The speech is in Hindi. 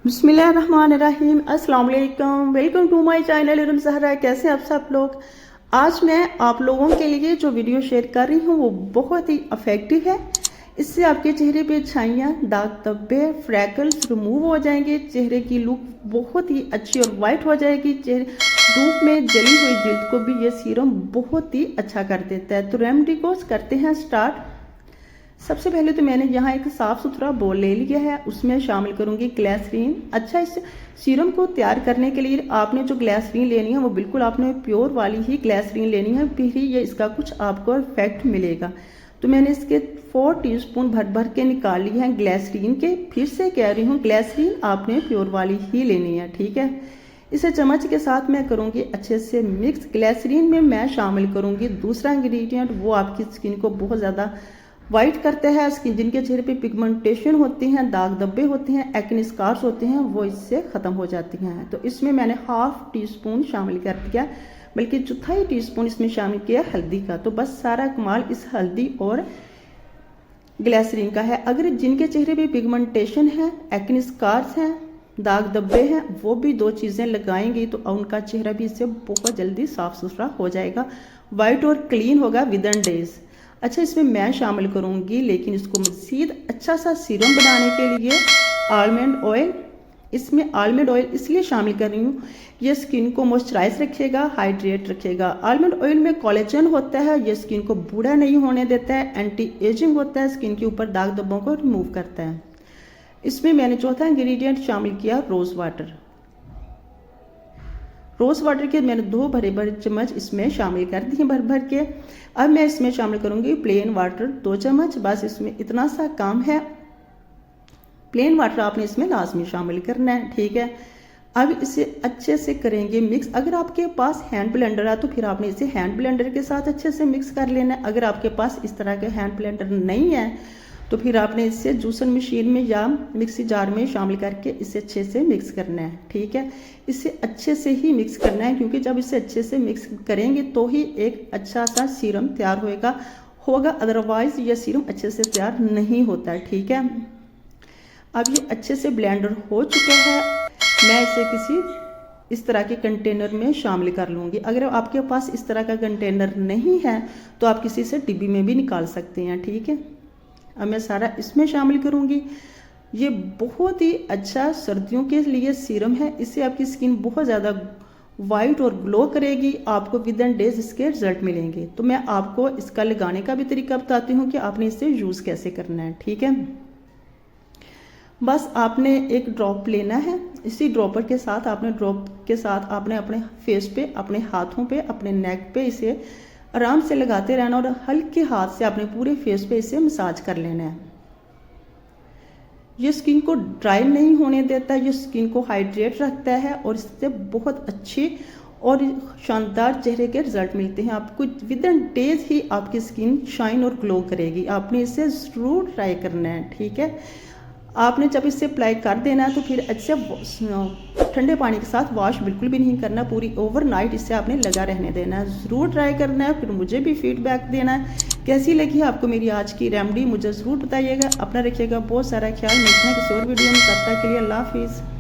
बिस्मिल्लाहिर्रहमानिर्रहीम, अस्सलाम वालेकुम। Welcome to my channel Iram Zahra. कैसे आप सब लोग। आज मैं आप लोगों के लिए जो वीडियो शेयर कर रही हूँ वो बहुत ही इफेक्टिव है। इससे आपके चेहरे पे छाइयाँ, दाग धब्बे, फ्रैकल्स रिमूव हो जाएंगे। चेहरे की लुक बहुत ही अच्छी और वाइट हो जाएगी। चेहरे धूप में जली हुई जिल्द को भी ये सीरम बहुत ही अच्छा कर देता है। तो रेमेडी को करते हैं स्टार्ट। सबसे पहले तो मैंने यहाँ एक साफ़ सुथरा बोल ले लिया है, उसमें शामिल करूँगी ग्लिसरीन। अच्छा, इस सीरम को तैयार करने के लिए आपने जो ग्लिसरीन लेनी है वो बिल्कुल आपने प्योर वाली ही ग्लिसरीन लेनी है, फिर ही ये इसका कुछ आपको इफेक्ट मिलेगा। तो मैंने इसके 4 टीस्पून भर भर के निकाल लिए हैं ग्लिसरीन के। फिर से कह रही हूँ, ग्लिसरीन आपने प्योर वाली ही लेनी है, ठीक है। इसे चम्मच के साथ मैं करूँगी अच्छे से मिक्स। ग्लिसरीन में मैं शामिल करूँगी दूसरा इंग्रेडिएंट, वो आपकी स्किन को बहुत ज़्यादा वाइट करते हैं। स्किन जिनके चेहरे पे पिगमेंटेशन होती हैं, दाग धब्बे होते हैं, एक्ने स्कार्स होते हैं, वो इससे ख़त्म हो जाती हैं। तो इसमें मैंने 1/2 टीस्पून शामिल कर दिया, बल्कि 1/4 टीस्पून इसमें शामिल किया हल्दी का। तो बस सारा कमाल इस हल्दी और ग्लिसरीन का है। अगर जिनके चेहरे पे पिगमेंटेशन है, एक्ने स्कार्स हैं, दाग धब्बे हैं, वो भी 2 चीज़ें लगाएंगी तो उनका चेहरा भी इससे बहुत जल्दी साफ सुथरा हो जाएगा, वाइट और क्लीन होगा विद इन डेज। अच्छा, इसमें मैं शामिल करूँगी, लेकिन इसको मज़ीद अच्छा सा सीरम बनाने के लिए आलमंड ऑयल। इसमें आलमंड ऑयल इसलिए शामिल कर रही हूँ, ये स्किन को मॉइस्चराइज रखेगा, हाइड्रेट रखेगा। आलमंड ऑयल में कोलेजन होता है, ये स्किन को बूढ़ा नहीं होने देता है, एंटी एजिंग होता है, स्किन के ऊपर दाग धब्बों को रिमूव करता है। इसमें मैंने चौथा इंग्रेडिएंट शामिल किया रोज़ वाटर। रोज़ वाटर के मैंने 2 बड़े बड़े चम्मच इसमें शामिल कर दिए भर भर के। अब मैं इसमें शामिल करूँगी प्लेन वाटर 2 चम्मच। बस इसमें इतना सा काम है, प्लेन वाटर आपने इसमें लाजमी शामिल करना है, ठीक है। अब इसे अच्छे से करेंगे मिक्स। अगर आपके पास हैंड ब्लेंडर है तो फिर आपने इसे हैंड ब्लेंडर के साथ अच्छे से मिक्स कर लेना है। अगर आपके पास इस तरह के हैंड ब्लेंडर नहीं है तो फिर आपने इसे जूसर मशीन में या मिक्सी जार में शामिल करके इसे अच्छे से मिक्स करना है, ठीक है। इसे अच्छे से ही मिक्स करना है, क्योंकि जब इसे अच्छे से मिक्स करेंगे तो ही एक अच्छा सा सीरम तैयार होगा, अदरवाइज यह सीरम अच्छे से तैयार नहीं होता है, ठीक है। अब ये अच्छे से ब्लेंडर हो चुका है। मैं इसे किसी इस तरह के कंटेनर में शामिल कर लूँगी। अगर आपके पास इस तरह का कंटेनर नहीं है तो आप किसी से डिब्बी में भी निकाल सकते हैं, ठीक है। अब मैं सारा इसमें शामिल करूँगी। ये बहुत ही अच्छा सर्दियों के लिए सीरम है। इससे आपकी स्किन बहुत ज़्यादा वाइट और ग्लो करेगी, आपको विद इन डेज इसके रिजल्ट मिलेंगे। तो मैं आपको इसका लगाने का भी तरीका बताती हूँ कि आपने इसे यूज़ कैसे करना है, ठीक है। बस आपने एक ड्रॉप लेना है। इसी ड्रॉपर के साथ आपने अपने फेस पे, अपने हाथों पे, अपने नेक पे इसे आराम से लगाते रहना और हल्के हाथ से अपने पूरे फेस पे इसे मसाज कर लेना है। ये स्किन को ड्राई नहीं होने देता, ये स्किन को हाइड्रेट रखता है और इससे बहुत अच्छे और शानदार चेहरे के रिजल्ट मिलते हैं। आपको विद इन डेज ही आपकी स्किन शाइन और ग्लो करेगी। आपने इसे ज़रूर ट्राई करना है, ठीक है। आपने जब इसे अप्लाई कर देना है तो फिर अच्छे ठंडे पानी के साथ वॉश बिल्कुल भी नहीं करना, पूरी ओवरनाइट इसे आपने लगा रहने देना है। ज़रूर ट्राई करना है, फिर मुझे भी फीडबैक देना है कैसी लगी आपको मेरी आज की रेमेडी, मुझे ज़रूर बताइएगा। अपना रखिएगा बहुत सारा ख्याल। मिलते हैं किसी और वीडियो में, तब तक के लिए अल्लाह हाफिज़।